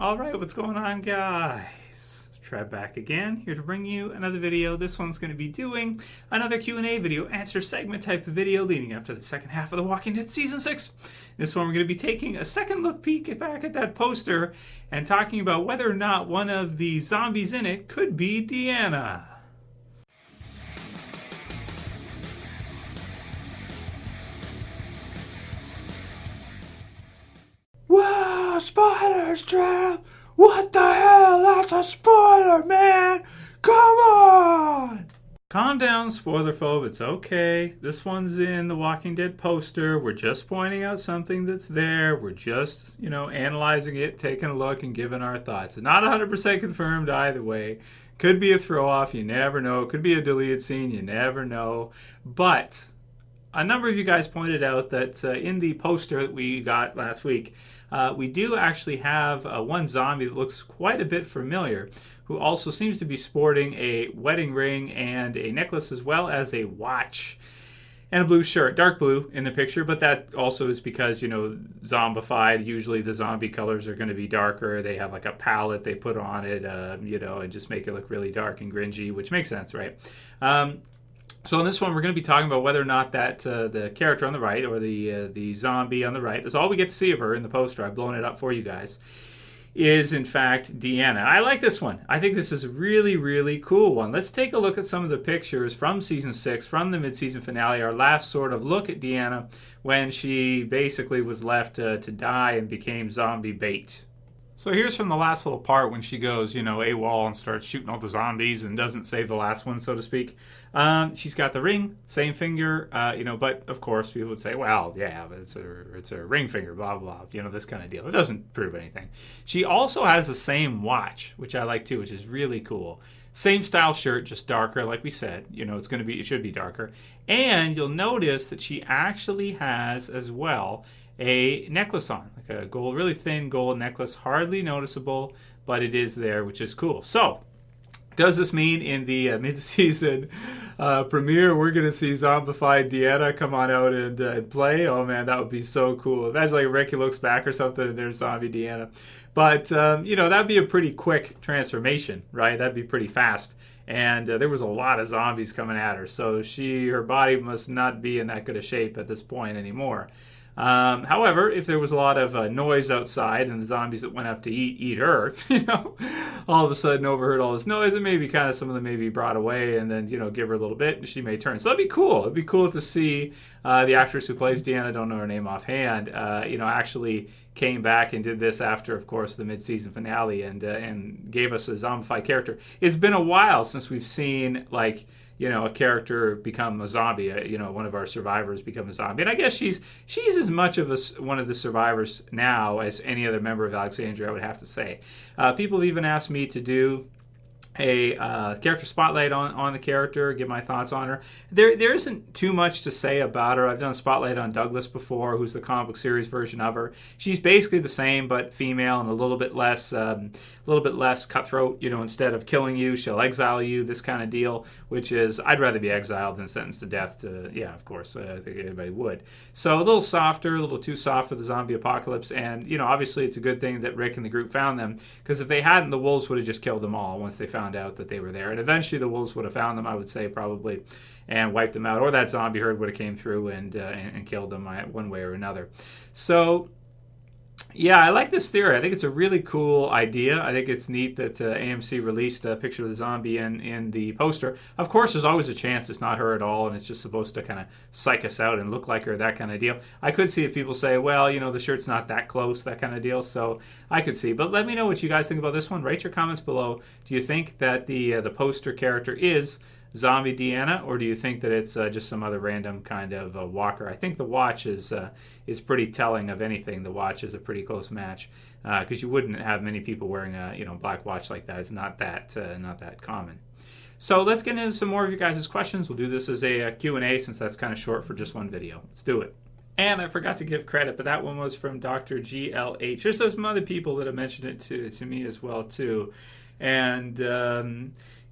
All right, what's going on, guys? Trev back again, here to bring you another video. This one's going to be doing another Q&A video, answer segment type of video leading up to the second half of The Walking Dead Season 6. This one we're going to be taking a second look peek back at that poster and talking about whether or not one of the zombies in it could be Deanna. Wow, spoilers, Trev! What the hell? That's a spoiler, man! Come on! Calm down, spoiler phobe. It's okay. This one's in the Walking Dead poster. We're just pointing out something that's there. We're just, analyzing it, taking a look, and giving our thoughts. It's not 100% confirmed either way. Could be a throw-off. You never know. Could be a deleted scene. You never know. But a number of you guys pointed out that in the poster that we got last week, we do actually have one zombie that looks quite a bit familiar, who also seems to be sporting a wedding ring and a necklace as well as a watch and a blue shirt, dark blue in the picture, but that also is because, zombified, usually the zombie colors are going to be darker. They have like a palette they put on it, and just make it look really dark and grungy, which makes sense, right? So in this one, we're going to be talking about whether or not that the character on the right, or the zombie on the right, that's all we get to see of her in the poster, I've blown it up for you guys, is in fact Deanna. I like this one. I think this is a really, really cool one. Let's take a look at some of the pictures from Season 6, from the mid-season finale, our last sort of look at Deanna when she basically was left to die and became zombie bait. So here's from the last little part when she goes, AWOL and starts shooting all the zombies and doesn't save the last one, so to speak. She's got the ring, same finger, but of course people would say, well, yeah, but it's a ring finger, blah, blah, blah, this kind of deal. It doesn't prove anything. She also has the same watch, which I like too, which is really cool. Same style shirt, just darker, like we said. It should be darker. And you'll notice that she actually has as well a necklace on, like a gold, really thin gold necklace, hardly noticeable, but it is there, which is cool. So, does this mean in the mid-season premiere we're going to see zombified Deanna come on out and play? Oh man, that would be so cool. Imagine like Ricky looks back or something and there's zombie Deanna. But, that'd be a pretty quick transformation, right? That'd be pretty fast. And there was a lot of zombies coming at her, so her body must not be in that good a shape at this point anymore. However, if there was a lot of noise outside and the zombies that went up to eat her, all of a sudden overheard all this noise, and maybe kind of some of them may be brought away and then, give her a little bit and she may turn. So that'd be cool. It'd be cool to see the actress who plays Deanna, don't know her name offhand, actually came back and did this after, of course, the mid-season finale and gave us a zombified character. It's been a while since we've seen, a character become a zombie, one of our survivors become a zombie. And I guess she's as much of one of the survivors now as any other member of Alexandria, I would have to say. People have even asked me to do a character spotlight on the character, give my thoughts on her. There isn't too much to say about her. I've done a spotlight on Douglas before, who's the comic book series version of her. She's basically the same, but female and a little bit less cutthroat. Instead of killing you, she'll exile you. This kind of deal, which is I'd rather be exiled than sentenced to death. Of course, I think anybody would. So a little softer, a little too soft for the zombie apocalypse. And obviously, it's a good thing that Rick and the group found them, because if they hadn't, the wolves would have just killed them all once they found out that they were there. And eventually the wolves would have found them, I would say, probably, and wiped them out. Or that zombie herd would have came through and killed them one way or another. So, yeah, I like this theory. I think it's a really cool idea. I think it's neat that AMC released a picture of the zombie in the poster. Of course, there's always a chance it's not her at all, and it's just supposed to kind of psych us out and look like her, that kind of deal. I could see if people say, well, the shirt's not that close, that kind of deal. So I could see. But let me know what you guys think about this one. Write your comments below. Do you think that the poster character is zombie Deanna, or do you think that it's just some other random kind of walker? I think the watch is pretty telling of anything. The watch is a pretty close match, because you wouldn't have many people wearing a black watch like that. It's not that common. So let's get into some more of you guys' questions. We'll do this as a Q&A, since that's kind of short for just one video. Let's do it. And I forgot to give credit, but that one was from DrGLH. There's some other people that have mentioned it to me as well too, and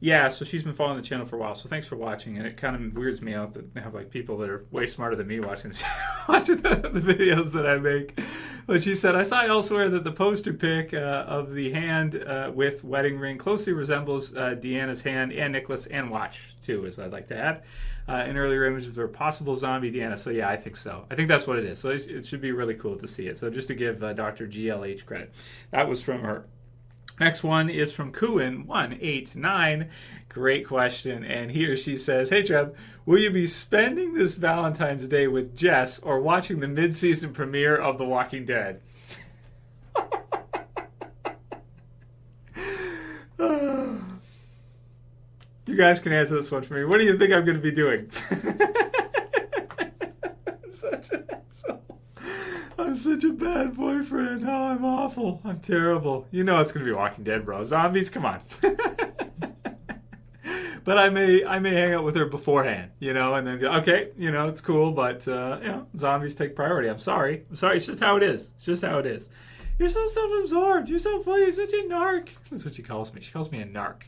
yeah, so she's been following the channel for a while, so thanks for watching. And it kind of weirds me out that they have people that are way smarter than me watching this watching the videos that I make. But she said, I saw elsewhere that the poster pic of the hand with wedding ring closely resembles Deanna's hand and necklace and watch, too, as I'd like to add. In earlier images of her possible zombie Deanna. So, yeah, I think so. I think that's what it is. So it should be really cool to see it. So just to give DrGLH credit. That was from her. Next one is from Kuin189. Great question. And he or she says, hey, Trev, will you be spending this Valentine's Day with Jess or watching the mid-season premiere of The Walking Dead? You guys can answer this one for me. What do you think I'm going to be doing? I'm such an asshole. I'm such a bad boyfriend. Oh, I'm awful. I'm terrible. You know it's going to be Walking Dead, bro. Zombies, come on. But I may hang out with her beforehand, and then be okay, it's cool, but zombies take priority. I'm sorry. It's just how it is. You're so self-absorbed. You're so funny. You're such a narc. That's what she calls me. She calls me a narc.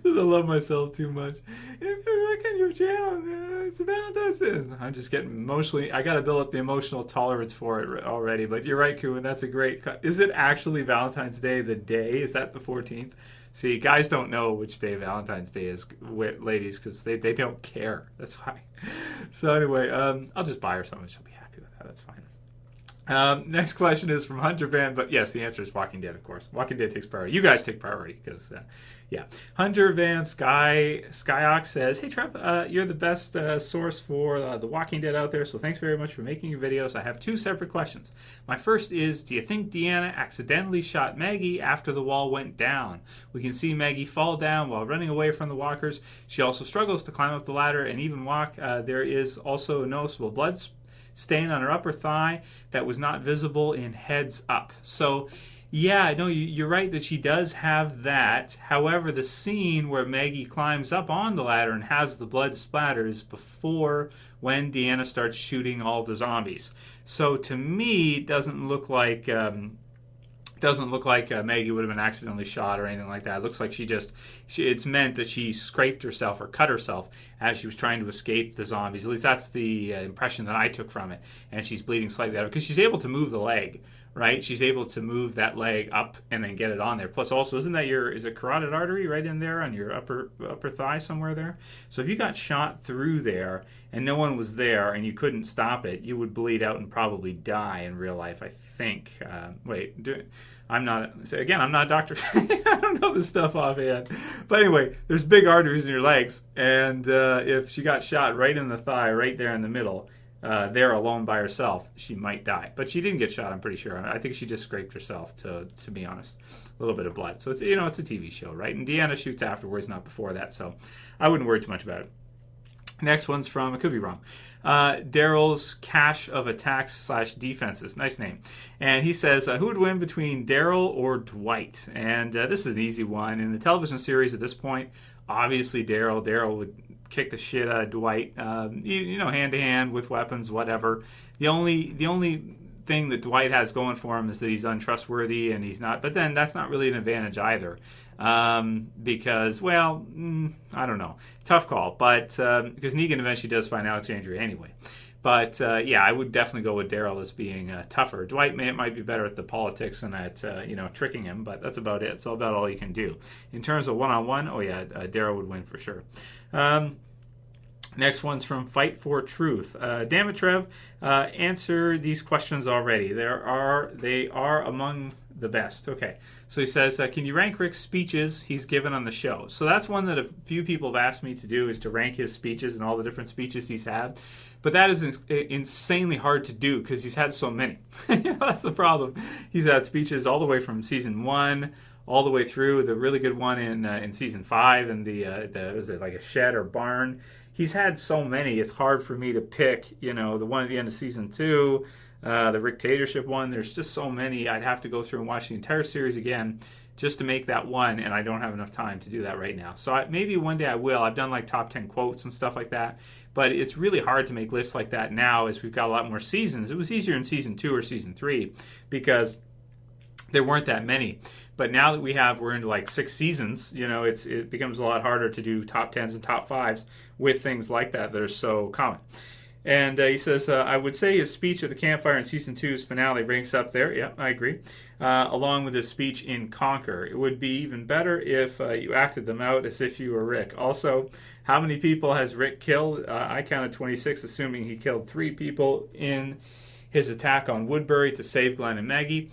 I love myself too much. If you look on your channel, it's Valentine's Day. I'm just getting emotionally. I got to build up the emotional tolerance for it already. But you're right, Kuhn. That's a great. Is it actually Valentine's Day? The day is that the 14th? See, guys don't know which day Valentine's Day is, ladies, because they don't care. That's why. So anyway, I'll just buy her something. She'll be happy with that. That's fine. Next question is from Hunter Van, but yes, the answer is Walking Dead, of course. Walking Dead takes priority. You guys take priority because, Hunter Van Skyock says, hey, Trev, you're the best source for The Walking Dead out there, so thanks very much for making your videos. I have two separate questions. My first is, do you think Deanna accidentally shot Maggie after the wall went down? We can see Maggie fall down while running away from the walkers. She also struggles to climb up the ladder and even walk. There is also a noticeable blood stain on her upper thigh that was not visible in heads up. So, yeah, no, you're right that she does have that. However, the scene where Maggie climbs up on the ladder and has the blood splatters before when Deanna starts shooting all the zombies. So, to me, it doesn't look like Maggie would have been accidentally shot or anything like that. It looks like it's meant that she scraped herself or cut herself as she was trying to escape the zombies. At least that's the impression that I took from it. And she's bleeding slightly out because she's able to move the leg, right? She's able to move that leg up and then get it on there. Plus also, isn't that is it carotid artery right in there on your upper thigh somewhere there? So if you got shot through there and no one was there and you couldn't stop it, you would bleed out and probably die in real life, I think. I'm not a doctor. I don't know this stuff offhand. But anyway, there's big arteries in your legs, and if she got shot right in the thigh, right there in the middle, there alone by herself, she might die. But she didn't get shot, I'm pretty sure. I think she just scraped herself, to be honest. A little bit of blood. So it's a TV show, right? And Deanna shoots afterwards, not before that. So I wouldn't worry too much about it. Next one's from, I could be wrong, Daryl's Cache of Attacks / Defenses. Nice name. And he says, who would win between Daryl or Dwight? And this is an easy one. In the television series at this point, obviously Daryl. Daryl would kick the shit out of Dwight, hand-to-hand with weapons, whatever. The only thing that Dwight has going for him is that he's untrustworthy and he's not, but then that's not really an advantage either. Because, I don't know. Tough call, but because Negan eventually does find Alexandria anyway. But, I would definitely go with Daryl as being tougher. Dwight might be better at the politics and at, tricking him, but that's about it. It's about all he can do. In terms of one-on-one, Daryl would win for sure. Next one's from Fight for Truth. Damn it, Trev. Answer these questions already. They are among the best. Okay. So he says, can you rank Rick's speeches he's given on the show? So that's one that a few people have asked me to do, is to rank his speeches and all the different speeches he's had. But that is insanely hard to do because he's had so many. That's the problem. He's had speeches all the way from season 1 all the way through, the really good one in season 5 and the was it like a shed or barn? He's had so many, it's hard for me to pick, the one at the end of season 2, the Ricktatorship one. There's just so many. I'd have to go through and watch the entire series again just to make that one, and I don't have enough time to do that right now. So maybe one day I will. I've done like top 10 quotes and stuff like that, but it's really hard to make lists like that now as we've got a lot more seasons. It was easier in season 2 or season 3 because there weren't that many. But now that we're into like 6 seasons, it becomes a lot harder to do top 10s and top 5s with things like that are so common. And he says, I would say his speech at the campfire in Season 2's finale ranks up there. Yeah, I agree. Along with his speech in Conquer. It would be even better if you acted them out as if you were Rick. Also, how many people has Rick killed? I counted 26, assuming he killed 3 people in his attack on Woodbury to save Glenn and Maggie.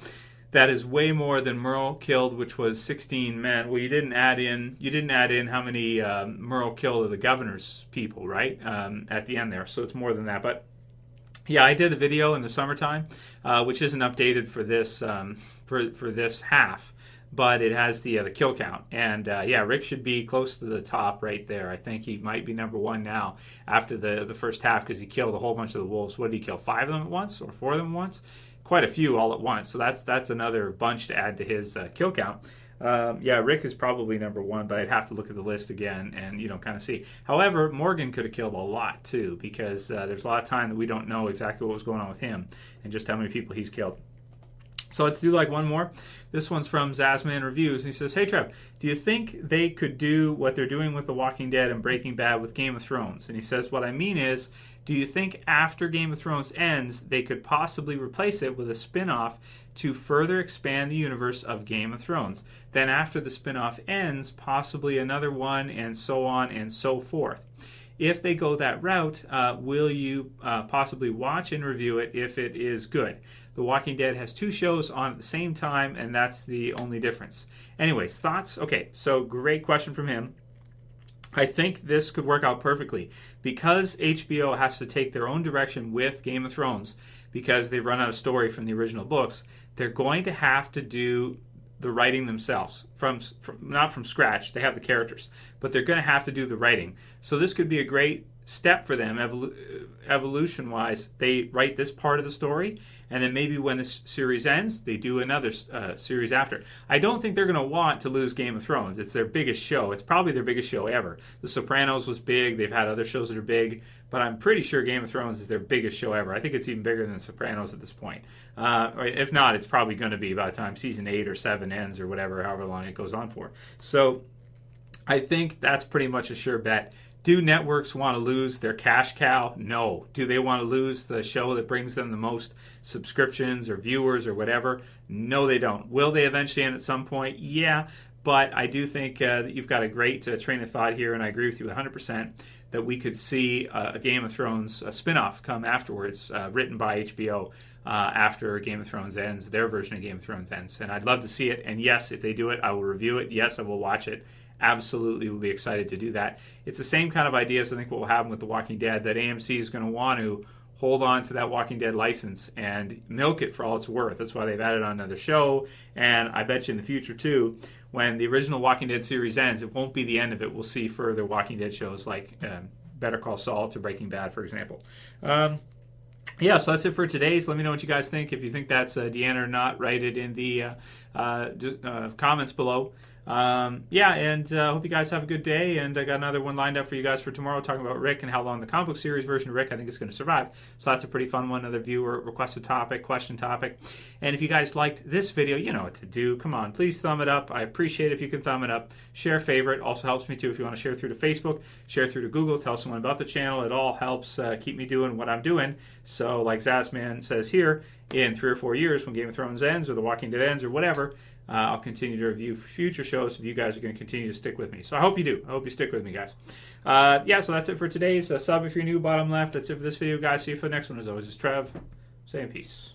That is way more than Merle killed, which was 16 men. Well, you didn't add in how many Merle killed of the governor's people, right? At the end there, so it's more than that. But yeah, I did a video in the summertime, which isn't updated for this for this half, but it has the kill count. And yeah, Rick should be close to the top right there. I think he might be number 1 now after the first half because he killed a whole bunch of the wolves. What did he kill? 5 of them at once or 4 of them at once? Quite a few all at once. So that's another bunch to add to his kill count. Yeah, Rick is probably number 1, but I'd have to look at the list again and kind of see. However, Morgan could have killed a lot too because there's a lot of time that we don't know exactly what was going on with him and just how many people he's killed. So let's do like one more. This one's from Zazman Reviews. He says, hey, Trev, do you think they could do what they're doing with The Walking Dead and Breaking Bad with Game of Thrones? And he says, what I mean is, do you think after Game of Thrones ends, they could possibly replace it with a spin-off to further expand the universe of Game of Thrones? Then after the spin-off ends, possibly another one, and so on and so forth. If they go that route, will you possibly watch and review it if it is good? The Walking Dead has 2 shows on at the same time, and that's the only difference. Anyways, thoughts? Okay, so great question from him. I think this could work out perfectly. Because HBO has to take their own direction with Game of Thrones, because they've run out of story from the original books, they're going to have to do the writing themselves, from not from scratch. They have the characters, but they're going to have to do the writing. So this could be a great step for them, evolution-wise. They write this part of the story, and then maybe when this series ends, they do another series after. I don't think they're going to want to lose Game of Thrones. It's their biggest show. It's probably their biggest show ever. The Sopranos was big. They've had other shows that are big, but I'm pretty sure Game of Thrones is their biggest show ever. I think it's even bigger than The Sopranos at this point. Or if not, it's probably going to be by the time season 8 or 7 ends or whatever, however long it goes on for. So I think that's pretty much a sure bet. Do networks want to lose their cash cow? No. Do they want to lose the show that brings them the most subscriptions or viewers or whatever? No, they don't. Will they eventually end at some point? Yeah, but I do think that you've got a great train of thought here, and I agree with you 100% that we could see a Game of Thrones spinoff come afterwards, written by HBO after Game of Thrones ends, their version of Game of Thrones ends. And I'd love to see it, and yes, if they do it, I will review it. Yes, I will watch it. Absolutely will be excited to do that. It's the same kind of ideas, I think, what will happen with The Walking Dead, that AMC is going to want to hold on to that Walking Dead license and milk it for all it's worth. That's why they've added on another show, and I bet you in the future, too, when the original Walking Dead series ends, it won't be the end of it. We'll see further Walking Dead shows like Better Call Saul to Breaking Bad, for example. Yeah, so that's it for today's. Let me know what you guys think. If you think that's Deanna or not, write it in the comments below. Yeah, and hope you guys have a good day, and I got another one lined up for you guys for tomorrow, talking about Rick and how long the comic book series version of Rick I think is going to survive. So that's a pretty fun one, another viewer requested topic, question topic. And if you guys liked this video, you know what to do. Come on, please thumb it up. I appreciate it if you can thumb it up. Share, favorite, also helps me too. If you want to share through to Facebook, share through to Google, tell someone about the channel. It all helps keep me doing what I'm doing. So like Zazman says here, in 3 or 4 years when Game of Thrones ends or The Walking Dead ends or whatever, I'll continue to review future shows if you guys are going to continue to stick with me. So I hope you do. I hope you stick with me, guys. Yeah, so that's it for today's sub if you're new, bottom left. That's it for this video, guys. See you for the next one. As always, it's Trev saying peace.